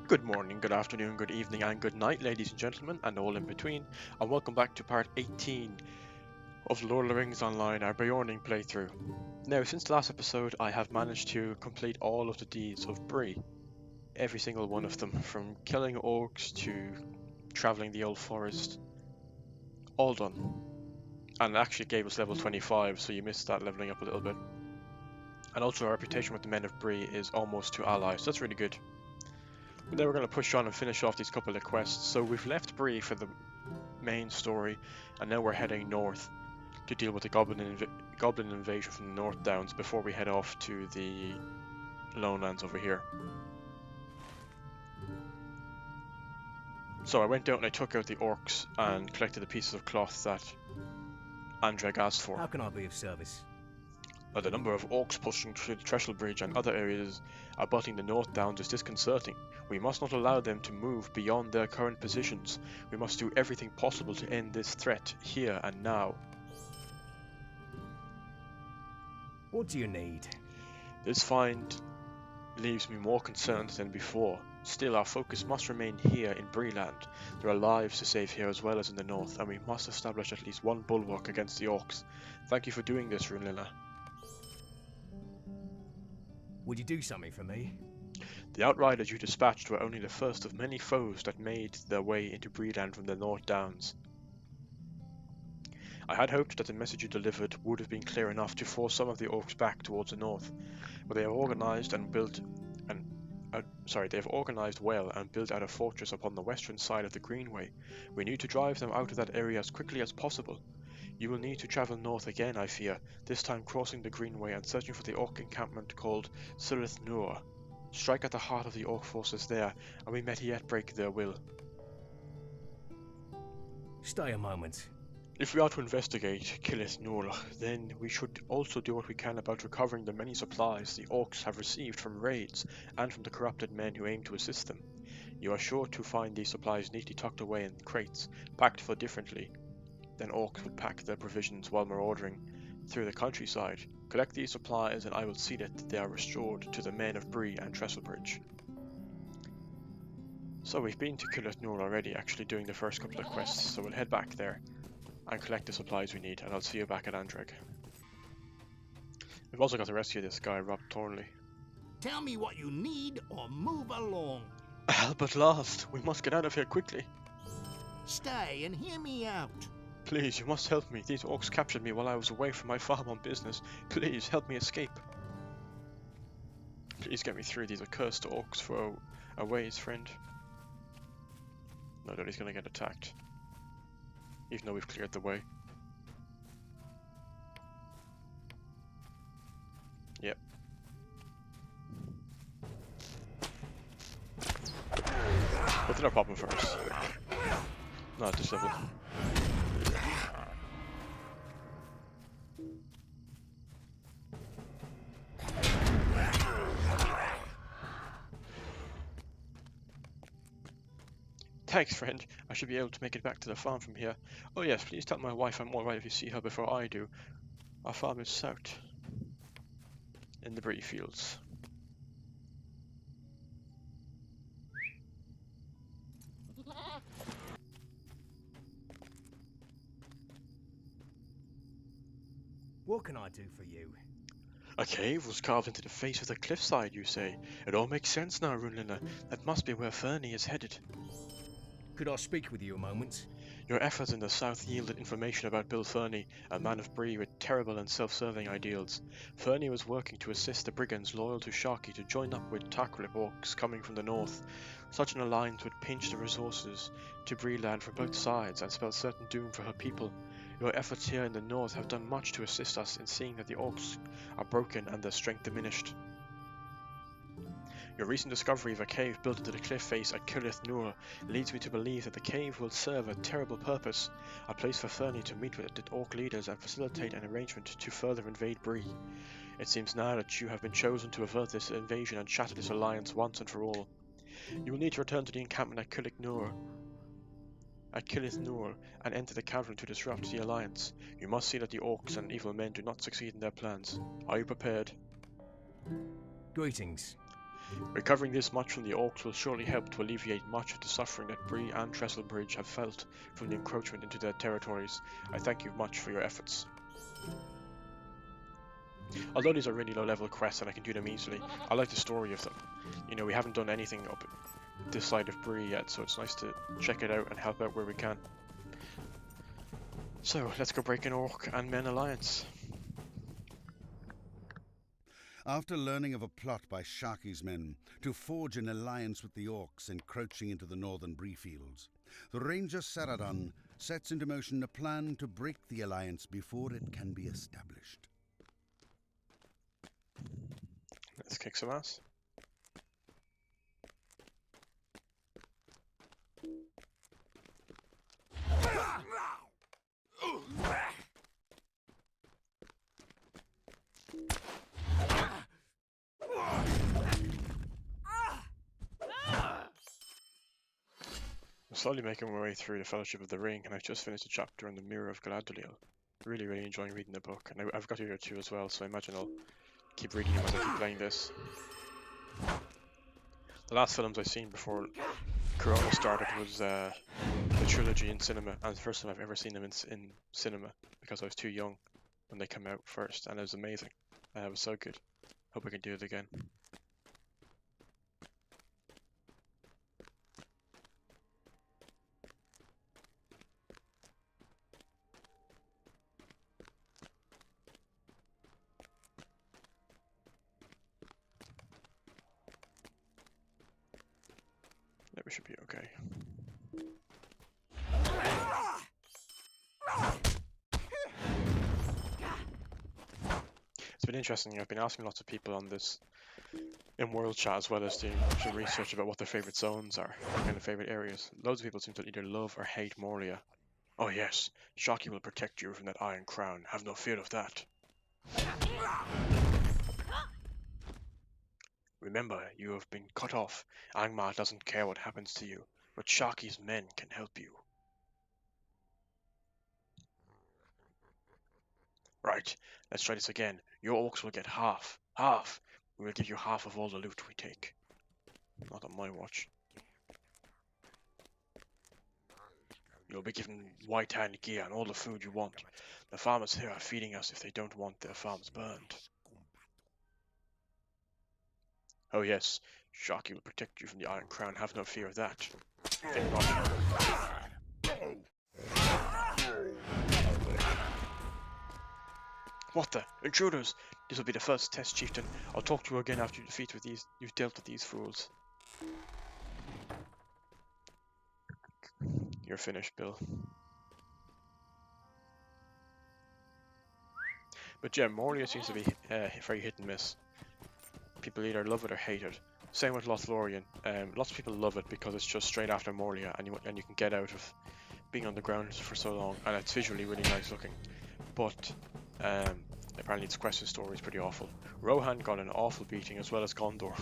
Good morning, good afternoon, good evening, and good night, ladies and gentlemen, and all in between, and welcome back to part 18 of Lord of the Rings Online, our Beorning playthrough. Now, since the last episode, I have managed to complete all of the deeds of Bree. Every single one of them, from killing orcs to travelling the old forest. All done. And it actually gave us level 25, so you missed that leveling up a little bit. And also our reputation with the men of Bree is almost to allies, so that's really good. But then we're going to push on and finish off these couple of quests. So we've left Bree for the main story, and now we're heading north to deal with the goblin invasion from the North Downs before we head off to the Lowlands over here. So I went out and I took out the orcs and collected the pieces of cloth that Andreg asked for. How can I be of service? But the number of orcs pushing through the Trestle Bridge and other areas abutting the North Downs is disconcerting. We must not allow them to move beyond their current positions. We must do everything possible to end this threat here and now. What do you need? This find leaves me more concerned than before. Still, our focus must remain here in Bree-Land. There are lives to save here as well as in the north, and we must establish at least one bulwark against the orcs. Thank you for doing this, Runlina. Would you do something for me? The outriders you dispatched were only the first of many foes that made their way into Bree-Land from the North Downs. I had hoped that the message you delivered would have been clear enough to force some of the orcs back towards the north, but they have organized well and built out a fortress upon the western side of the Greenway. We need to drive them out of that area as quickly as possible. You will need to travel north again, I fear, this time crossing the Greenway and searching for the orc encampment called Cirith Nur. Strike at the heart of the orc forces there, and we may yet break their will. Stay a moment. If we are to investigate Cirith Nur, then we should also do what we can about recovering the many supplies the orcs have received from raids and from the corrupted men who aim to assist them. You are sure to find these supplies neatly tucked away in crates, packed for differently than orcs would pack their provisions while marauding through the countryside. Collect these supplies and I will see that they are restored to the men of Bree and Trestlebridge. So we've been to Cirith Nur already, actually doing the first couple of quests, so we'll head back there and collect the supplies we need, and I'll see you back at Andreg. We've also got to rescue this guy, Rob Thornley. Tell me what you need or move along. Albert lost! We must get out of here quickly! Stay and hear me out. Please, you must help me. These orcs captured me while I was away from my farm on business. Please, help me escape. Please get me through these accursed orcs for a ways, friend. No doubt he's gonna get attacked. Even though we've cleared the way. Yep. What did I pop him first? Not at this level. Thanks, friend. I should be able to make it back to the farm from here. Oh yes, please tell my wife I'm alright if you see her before I do. Our farm is south in the Bree fields. What can I do for you? A cave was carved into the face of the cliffside, you say? It all makes sense now, Runlina. That must be where Fernie is headed. Could I speak with you a moment? Your efforts in the south yielded information about Bill Fernie, a man of Bree with terrible and self-serving ideals. Fernie was working to assist the brigands loyal to Sharky to join up with Takrip orcs coming from the north. Such an alliance would pinch the resources to Bree-Land for both sides and spell certain doom for her people. Your efforts here in the north have done much to assist us in seeing that the orcs are broken and their strength diminished. Your recent discovery of a cave built into the cliff face at Cirith Nur leads me to believe that the cave will serve a terrible purpose, a place for Fernie to meet with the orc leaders and facilitate an arrangement to further invade Bree. It seems now that you have been chosen to avert this invasion and shatter this alliance once and for all. You will need to return to the encampment at Cirith Nur and enter the cavern to disrupt the alliance. You must see that the orcs and evil men do not succeed in their plans. Are you prepared? Greetings. Recovering this much from the Orcs will surely help to alleviate much of the suffering that Bree and Trestlebridge have felt from the encroachment into their territories. I thank you much for your efforts. Although these are really low-level quests and I can do them easily, I like the story of them. You know, we haven't done anything up this side of Bree yet, so it's nice to check it out and help out where we can. So, let's go break an Orc and Men alliance. After learning of a plot by Sharky's men to forge an alliance with the Orcs encroaching into the northern Bree-fields, the Ranger Saradon sets into motion a plan to break the alliance before it can be established. Let's kick some ass. I'm slowly making my way through the Fellowship of the Ring, and I've just finished a chapter on the Mirror of Galadriel. Really enjoying reading the book, and I've got the other two as well, so I imagine I'll keep reading them as I keep playing this. The last films I've seen before Corona started was the trilogy in cinema, and the first time I've ever seen them in cinema, because I was too young when they came out first, and it was amazing. It was so good. Hope we can do it again. Yeah, we should be okay. It's been interesting. I've been asking lots of people on this in world chat as well as doing some research about what their favourite zones are, their kind of favourite areas. Loads of people seem to either love or hate Moria. Oh yes, Shocky will protect you from that Iron Crown. Have no fear of that. Remember, you have been cut off. Angmar doesn't care what happens to you, but Shocky's men can help you. Right, let's try this again. Your orcs will get half. Half! We will give you half of all the loot we take. Not on my watch. You'll be given white-hand gear and all the food you want. The farmers here are feeding us if they don't want their farms burned. Oh yes, Sharky will protect you from the Iron Crown. Have no fear of that. Think not. What the? Intruders! This will be the first test, chieftain. I'll talk to you again after you've dealt with these fools. You're finished, Bill. But yeah, Moria seems to be very hit and miss. People either love it or hate it. Same with Lothlórien. Lots of people love it because it's just straight after Moria, and you can get out of being on the ground for so long, and it's visually really nice looking. But apparently its quest and story is pretty awful. Rohan got an awful beating, as well as Gondor.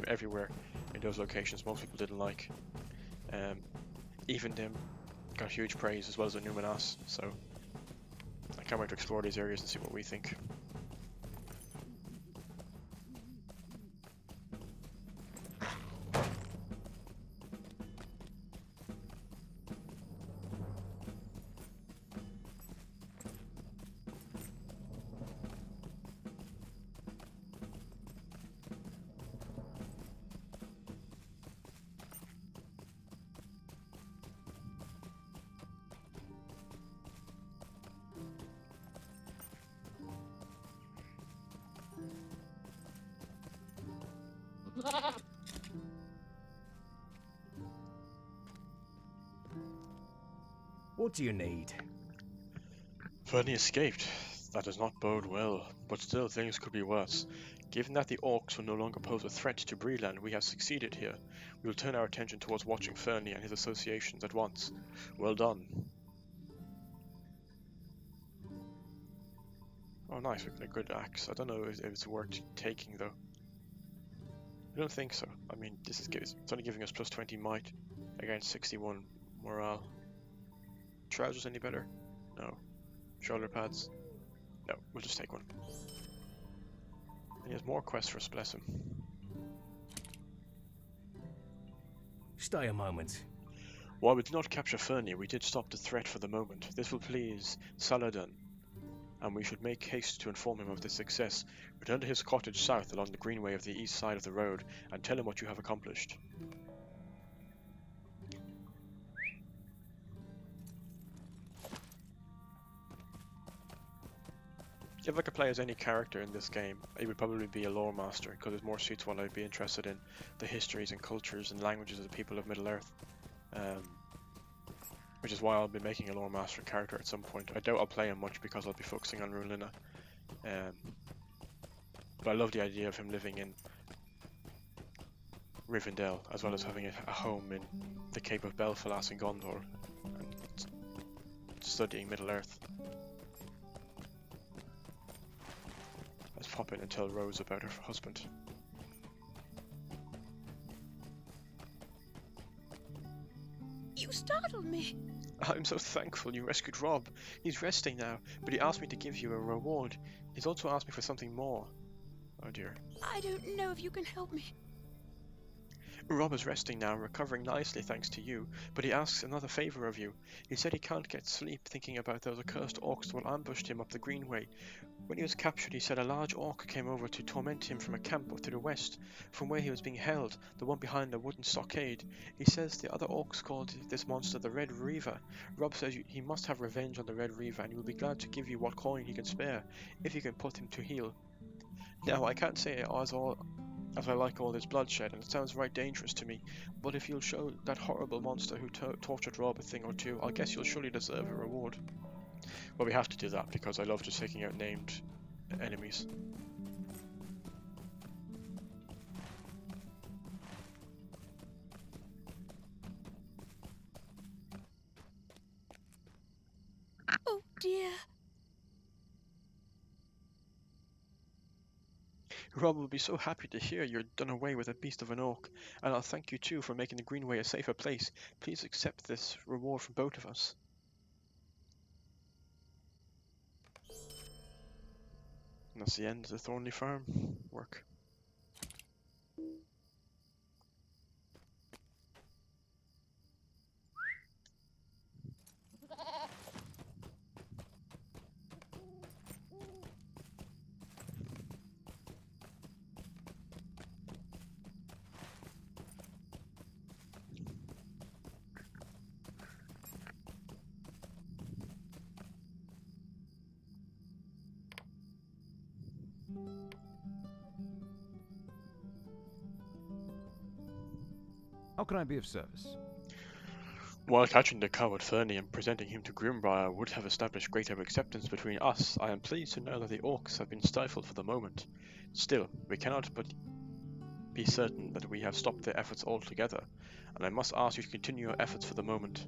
Everywhere in those locations most people didn't like. Even them got huge praise, as well as the Numenas. So I can't wait to explore these areas and see what we think. What do you need? Fernie escaped. That does not bode well, but still things could be worse. Given that the Orcs will no longer pose a threat to Bree-Land, we have succeeded here. We will turn our attention towards watching Fernie and his associations at once. Well done. Oh nice, we got a good axe. I don't know if it's worth taking though. I don't think so. I mean, it's only giving us plus 20 might against 61 morale. Trousers any better? No. Shoulder pads? No, we'll just take one. And he has more quests for us, bless him. Stay a moment. While we did not capture Fernie, we did stop the threat for the moment. This will please Saladin, and we should make haste to inform him of this success. Return to his cottage south along the greenway of the east side of the road, and tell him what you have accomplished. If I could play as any character in this game, it would probably be a lore master, because it more suits what I'd be interested in, the histories and cultures and languages of the people of Middle-earth. Which is why I'll be making a lore master character at some point. I doubt I'll play him much because I'll be focusing on Runlina. But I love the idea of him living in Rivendell, as well as having a home in the Cape of Belfalas in Gondor, and studying Middle-earth. Let's pop in and tell Rose about her husband. You startled me. I'm so thankful you rescued Rob. He's resting now, but he asked me to give you a reward. He's also asked me for something more. Oh dear. I don't know if you can help me. Rob is resting now and recovering nicely thanks to you, but he asks another favour of you. He said he can't get sleep thinking about those accursed orcs that ambushed him up the greenway. When he was captured, he said a large orc came over to torment him from a camp to the west, from where he was being held, the one behind a wooden stockade. He says the other orcs called this monster the Red Reaver. Rob says he must have revenge on the Red Reaver, and he will be glad to give you what coin he can spare, if you can put him to heal. Now, I can't say as I like all this bloodshed, and it sounds right dangerous to me, but if you'll show that horrible monster who tortured Rob a thing or two, I guess you'll surely deserve a reward. Well, we have to do that, because I love just taking out named enemies. Oh dear. Rob will be so happy to hear you're done away with a beast of an orc, and I'll thank you too for making the Greenway a safer place. Please accept this reward from both of us. And that's the end of the Thornley Farm work. How can I be of service? While catching the coward Fernie and presenting him to Grimbriar would have established greater acceptance between us, I am pleased to know that the orcs have been stifled for the moment. Still, we cannot but be certain that we have stopped their efforts altogether, and I must ask you to continue your efforts for the moment.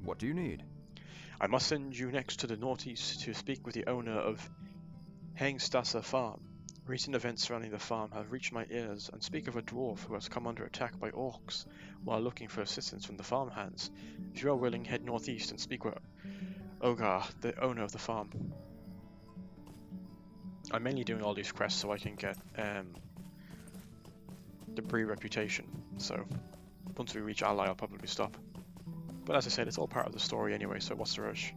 What do you need? I must send you next to the northeast to speak with the owner of Hengstassa Farm. Recent events surrounding the farm have reached my ears and speak of a dwarf who has come under attack by orcs while looking for assistance from the farmhands. If you are willing, head northeast and speak with Ogar, the owner of the farm. I'm mainly doing all these quests so I can get the Bree reputation, so once we reach Ally I'll probably stop. But as I said, it's all part of the story anyway, so what's the rush?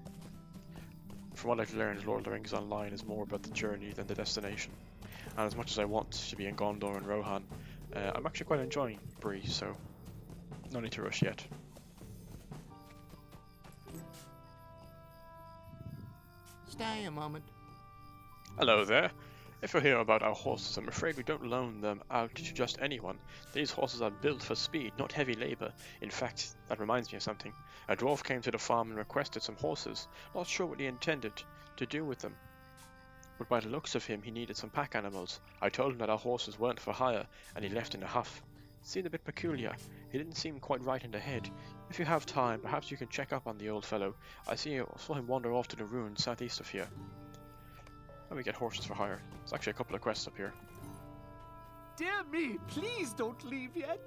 From what I've learned, Lord of the Rings Online is more about the journey than the destination. And as much as I want to be in Gondor and Rohan, I'm actually quite enjoying Bree, so no need to rush yet. Stay a moment. Hello there. If you're here about our horses, I'm afraid we don't loan them out to just anyone. These horses are built for speed, not heavy labor. In fact, that reminds me of something. A dwarf came to the farm and requested some horses. Not sure what he intended to do with them, but by the looks of him, he needed some pack animals. I told him that our horses weren't for hire, and he left in a huff. It seemed a bit peculiar. He didn't seem quite right in the head. If you have time, perhaps you can check up on the old fellow. I saw him wander off to the ruins southeast of here. And we get horses for hire. There's actually a couple of quests up here. Dear me, please don't leave yet.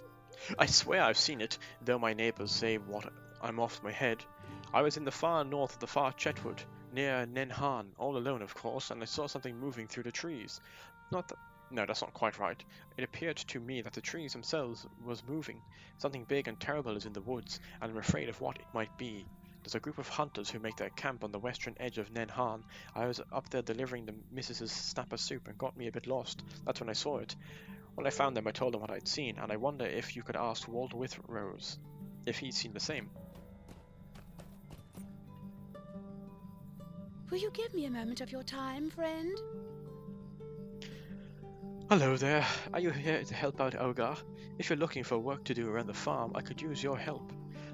I swear I've seen it, though my neighbours say what I'm off my head. I was in the far north of the far Chetwood, near Nenhan, all alone of course, and I saw something moving through the trees. Not No, that's not quite right. It appeared to me that the trees themselves was moving. Something big and terrible is in the woods, and I'm afraid of what it might be. There's a group of hunters who make their camp on the western edge of Nen Han. I was up there delivering the missus's snapper soup and got me a bit lost. That's when I saw it. When I found them, I told them what I'd seen, and I wonder if you could ask Walt Withrose if he'd seen the same. Will you give me a moment of your time, friend? Hello there. Are you here to help out Ogar? If you're looking for work to do around the farm, I could use your help.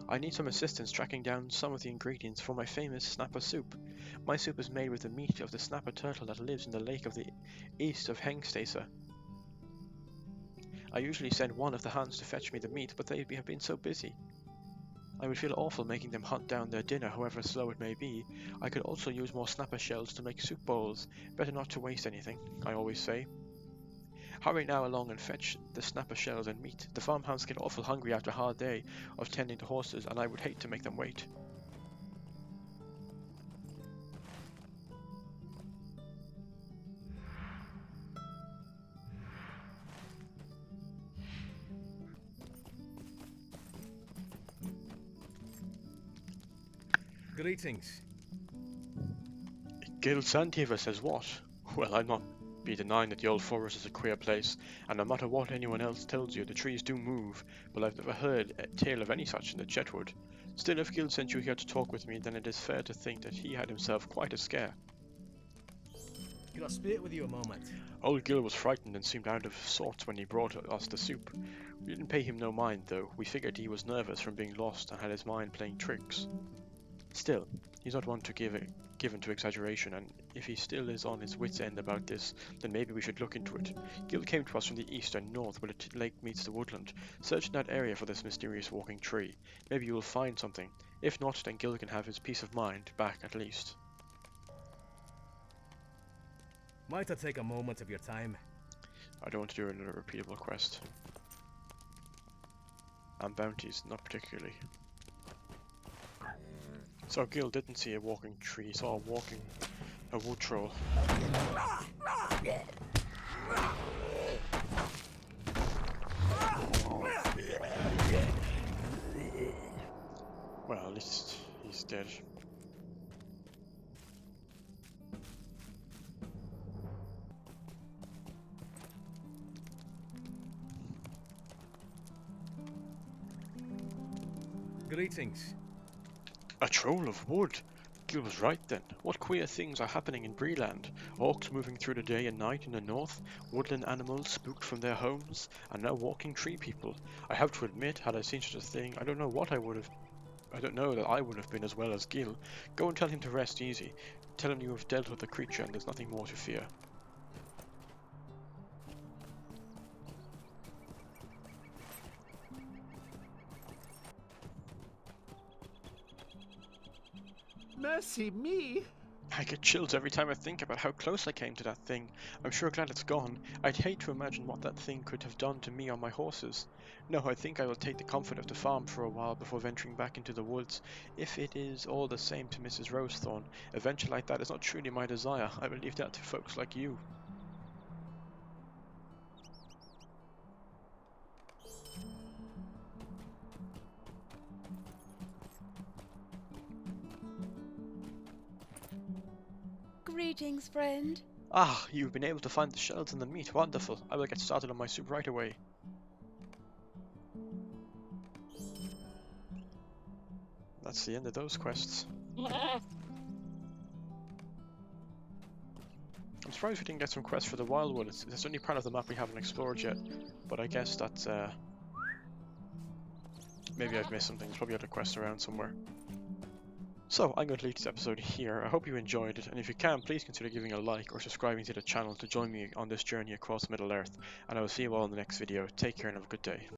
I need some assistance tracking down some of the ingredients for my famous snapper soup. My soup is made with the meat of the snapper turtle that lives in the lake of the east of Hengstasa. I usually send one of the hands to fetch me the meat, but they have been so busy. I would feel awful making them hunt down their dinner, however slow it may be. I could also use more snapper shells to make soup bowls. Better not to waste anything, I always say. Hurry now along and fetch the snapper shells and meat. The farmhands get awful hungry after a hard day of tending the horses, and I would hate to make them wait. Greetings. Gil Santiva says what? Well, I'm not be denying that the old forest is a queer place, and no matter what anyone else tells you, the trees do move, but I've never heard a tale of any such in the Chetwood. Still, if Gil sent you here to talk with me, then it is fair to think that he had himself quite a scare. Could I speak with you a moment? Old Gil was frightened and seemed out of sorts when he brought us the soup. We didn't pay him no mind, though. We figured he was nervous from being lost and had his mind playing tricks. Still, he's not one to given to exaggeration, and if he still is on his wits' end about this, then maybe we should look into it. Gil came to us from the east and north where the lake meets the woodland. Search in that area for this mysterious walking tree. Maybe you will find something. If not, then Gil can have his peace of mind back at least. Might I take a moment of your time? I don't want to do another repeatable quest. And bounties, not particularly. So Gil didn't see a walking tree, he saw a wood troll. Well, at least he's dead. Greetings. A troll of wood! Gil was right then. What queer things are happening in Bree-Land? Orcs moving through the day and night in the north, woodland animals spooked from their homes, and now walking tree people. I have to admit, had I seen such a thing, I don't know that I would have been as well as Gil. Go and tell him to rest easy. Tell him you have dealt with the creature and there's nothing more to fear. Mercy me! I get chills every time I think about how close I came to that thing. I'm sure glad it's gone. I'd hate to imagine what that thing could have done to me or my horses. No, I think I will take the comfort of the farm for a while before venturing back into the woods. If it is all the same to Mrs. Rosethorn, a venture like that is not truly my desire. I will leave that to folks like you. Greetings, friend. Ah, you've been able to find the shells and the meat. Wonderful. I will get started on my soup right away. That's the end of those quests. I'm surprised we didn't get some quests for the Wildwood. It's only part of the map we haven't explored yet. But I guess that's maybe I've missed something. There's probably other quests around somewhere. So, I'm going to leave this episode here. I hope you enjoyed it, and if you can, please consider giving a like or subscribing to the channel to join me on this journey across Middle-earth, and I will see you all in the next video. Take care and have a good day.